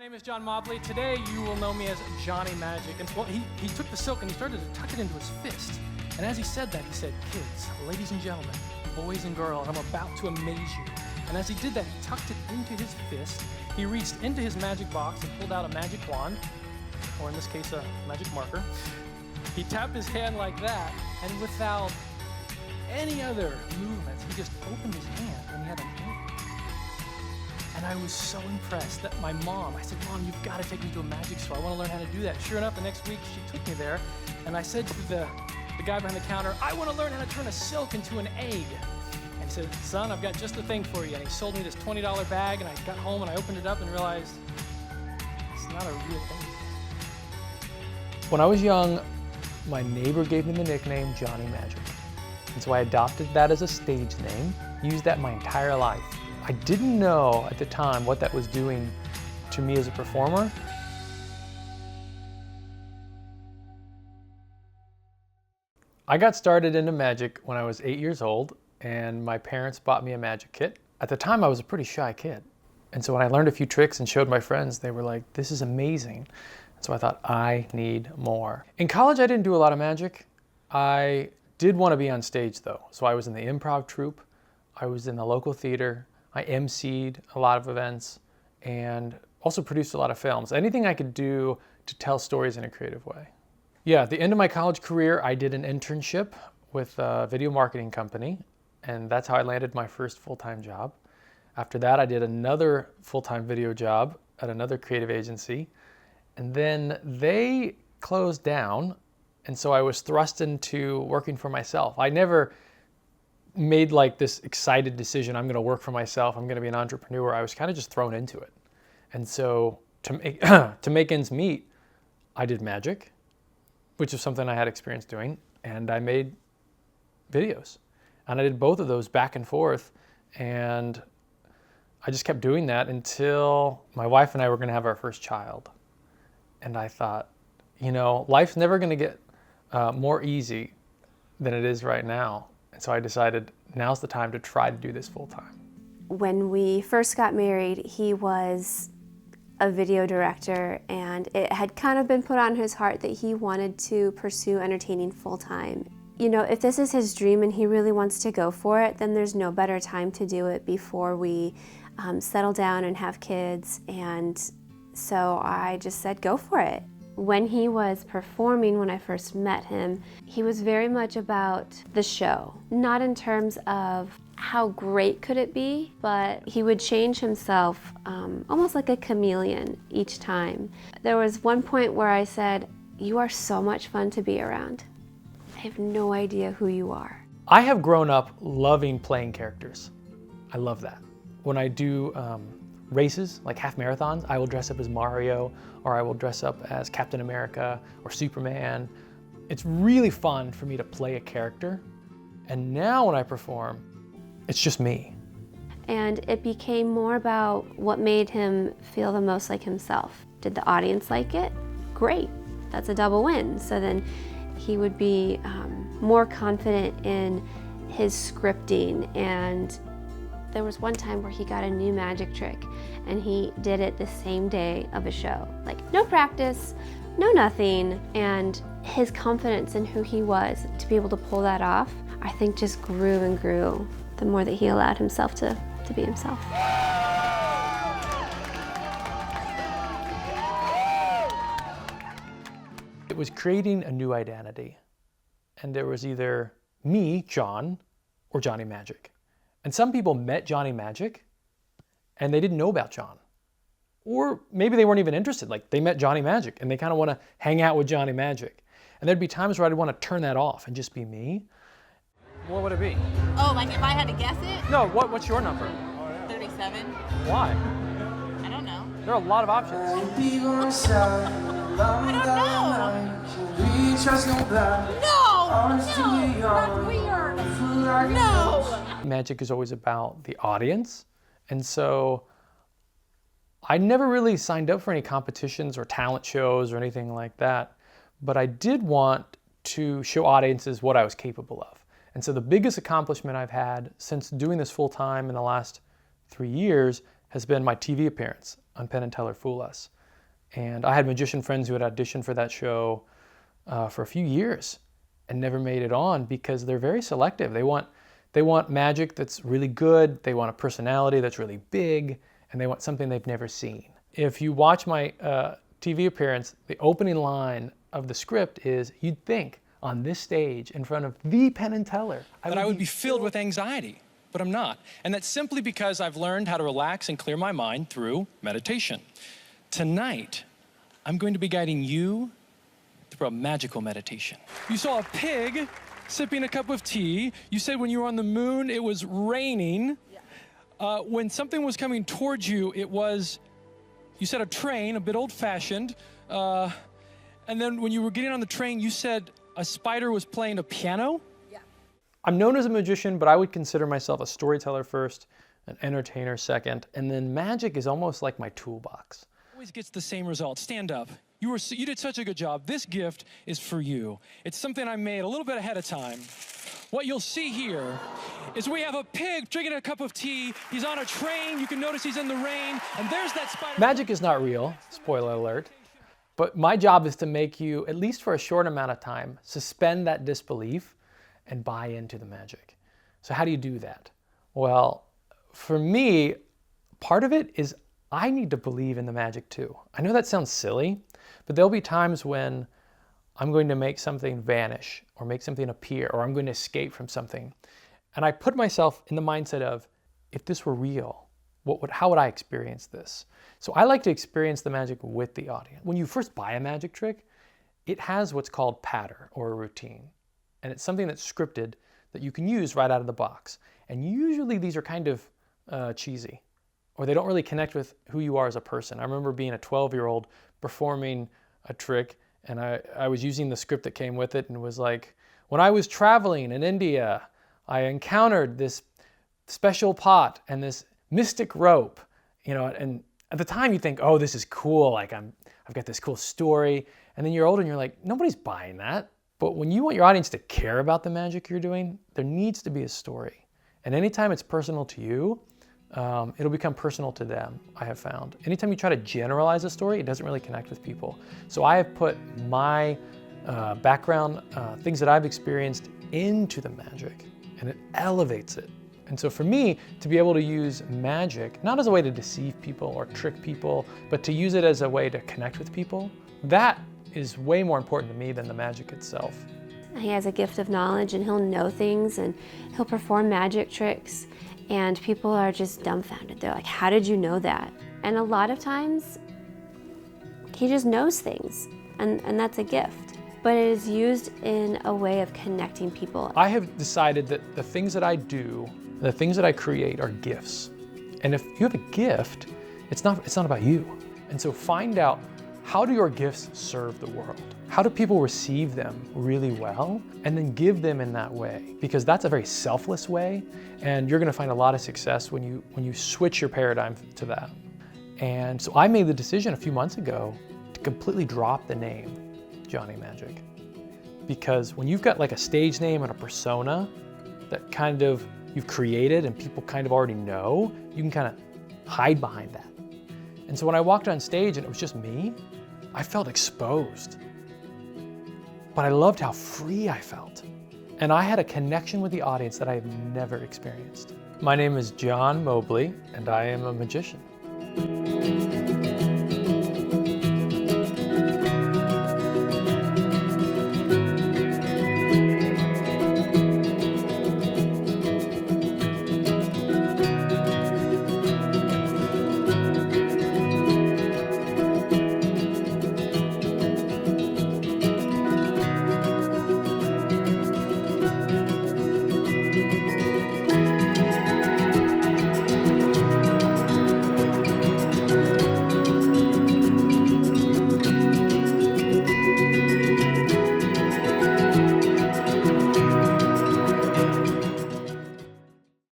My name is Jon Mobley. Today you will know me as Johnny Magic. And well, he took the silk and he started to tuck it into his fist. And as he said that, he said, "Kids, ladies and gentlemen, boys and girls, I'm about to amaze you." And as he did that, he tucked it into his fist. He reached into his magic box and pulled out a magic wand, or in this case, a magic marker. He tapped his hand like that, and without any other movements, he just opened his hand and he had an ink. And I was so impressed that I said, "Mom, you've got to take me to a magic store. I want to learn how to do that." Sure enough, the next week she took me there, and I said to the guy behind the counter, "I want to learn how to turn a silk into an egg." And he said, "Son, I've got just the thing for you." And he sold me this $20 bag, and I got home and I opened it up and realized it's not a real egg. When I was young, my neighbor gave me the nickname Johnny Magic. And so I adopted that as a stage name, used that my entire life. I didn't know at the time what that was doing to me as a performer. I got started into magic when I was 8 years old, and my parents bought me a magic kit. At the time, I was a pretty shy kid. And so when I learned a few tricks and showed my friends, they were like, "This is amazing." And so I thought, I need more. In college, I didn't do a lot of magic. I did want to be on stage though. So I was in the improv troupe, I was in the local theater, I emceed a lot of events, and also produced a lot of films. Anything I could do to tell stories in a creative way. Yeah, at the end of my college career, I did an internship with a video marketing company, and that's how I landed my first full-time job. After that, I did another full-time video job at another creative agency, and then they closed down, and so I was thrust into working for myself. I never made like this excited decision, I'm gonna work for myself, I'm gonna be an entrepreneur. I was kind of just thrown into it. And so to make ends meet, I did magic, which is something I had experience doing, and I made videos. And I did both of those back and forth, and I just kept doing that until my wife and I were gonna have our first child. And I thought, you know, life's never gonna get more easy than it is right now. And so I decided now's the time to try to do this full time. When we first got married, he was a video director, and it had kind of been put on his heart that he wanted to pursue entertaining full time. You know, if this is his dream and he really wants to go for it, then there's no better time to do it before we settle down and have kids. And so I just said, go for it. When he was performing, when I first met him, he was very much about the show. Not in terms of how great could it be, but he would change himself almost like a chameleon each time. There was one point where I said, "You are so much fun to be around. I have no idea who you are." I have grown up loving playing characters. I love that. When I do races, like half marathons, I will dress up as Mario, or I will dress up as Captain America or Superman. It's really fun for me to play a character. And now when I perform, it's just me. And it became more about what made him feel the most like himself. Did the audience like it? Great, that's a double win. So then he would be more confident in his scripting. And there was one time where he got a new magic trick and he did it the same day of a show. Like, no practice, no nothing. And his confidence in who he was to be able to pull that off, I think just grew and grew the more that he allowed himself to be himself. It was creating a new identity. And there was either me, Jon, or Johnny Magic. And some people met Johnny Magic and they didn't know about Jon. Or maybe they weren't even interested. Like, they met Johnny Magic and they kind of want to hang out with Johnny Magic. And there'd be times where I'd want to turn that off and just be me. What would it be? Oh, like if I had to guess it? No, what's your number? 37. Why? I don't know. There are a lot of options. I don't know. No, that's weird. No. Magic is always about the audience. And so I never really signed up for any competitions or talent shows or anything like that. But I did want to show audiences what I was capable of. And so the biggest accomplishment I've had since doing this full time in the last 3 years has been my TV appearance. on Penn and Teller Fool Us. And I had magician friends who had auditioned for that show for a few years and never made it on because they're very selective. They want magic that's really good, they want a personality that's really big, and they want something they've never seen. If you watch my TV appearance, the opening line of the script is, you'd think on this stage in front of the Penn and Teller, I would be filled with anxiety, but I'm not. And that's simply because I've learned how to relax and clear my mind through meditation. Tonight, I'm going to be guiding you through a magical meditation. You saw a pig sipping a cup of tea. You said when you were on the moon, it was raining. When something was coming towards you, it was, you said a train, a bit old-fashioned. And then when you were getting on the train, you said a spider was playing a piano? Yeah. I'm known as a magician, but I would consider myself a storyteller first, an entertainer second, and then magic is almost like my toolbox. Always gets the same result. Stand up. You did such a good job. This gift is for you. It's something I made a little bit ahead of time. What you'll see here is we have a pig drinking a cup of tea. He's on a train. You can notice he's in the rain. And there's that spider. Magic is not real, spoiler alert. But my job is to make you, at least for a short amount of time, suspend that disbelief and buy into the magic. So how do you do that? Well, for me, part of it is I need to believe in the magic too. I know that sounds silly, but there'll be times when I'm going to make something vanish or make something appear, or I'm going to escape from something. And I put myself in the mindset of, if this were real, how would I experience this? So I like to experience the magic with the audience. When you first buy a magic trick, it has what's called patter or a routine. And it's something that's scripted that you can use right out of the box. And usually these are kind of cheesy, or they don't really connect with who you are as a person. I remember being a 12-year-old performing a trick, and I was using the script that came with it, and it was like, when I was traveling in India, I encountered this special pot and this mystic rope, and at the time you think, oh, this is cool, like I've got this cool story, and then you're older and you're like, nobody's buying that. But when you want your audience to care about the magic you're doing, there needs to be a story. And anytime it's personal to you, it'll become personal to them, I have found. Anytime you try to generalize a story, it doesn't really connect with people. So I have put my background, things that I've experienced into the magic, and it elevates it. And so for me, to be able to use magic, not as a way to deceive people or trick people, but to use it as a way to connect with people, that is way more important to me than the magic itself. He has a gift of knowledge, and he'll know things, and he'll perform magic tricks, and people are just dumbfounded. They're like, how did you know that? And a lot of times, he just knows things, and that's a gift. But it is used in a way of connecting people. I have decided that the things that I do, the things that I create are gifts. And if you have a gift, it's not about you. And so find out, how do your gifts serve the world? How do people receive them really well? And then give them in that way, because that's a very selfless way, and you're gonna find a lot of success when you switch your paradigm to that. And so I made the decision a few months ago to completely drop the name Johnny Magic. Because when you've got like a stage name and a persona that kind of you've created and people kind of already know, you can kind of hide behind that. And so when I walked on stage and it was just me, I felt exposed. But I loved how free I felt. And I had a connection with the audience that I have never experienced. My name is Jon Mobley, and I am a magician.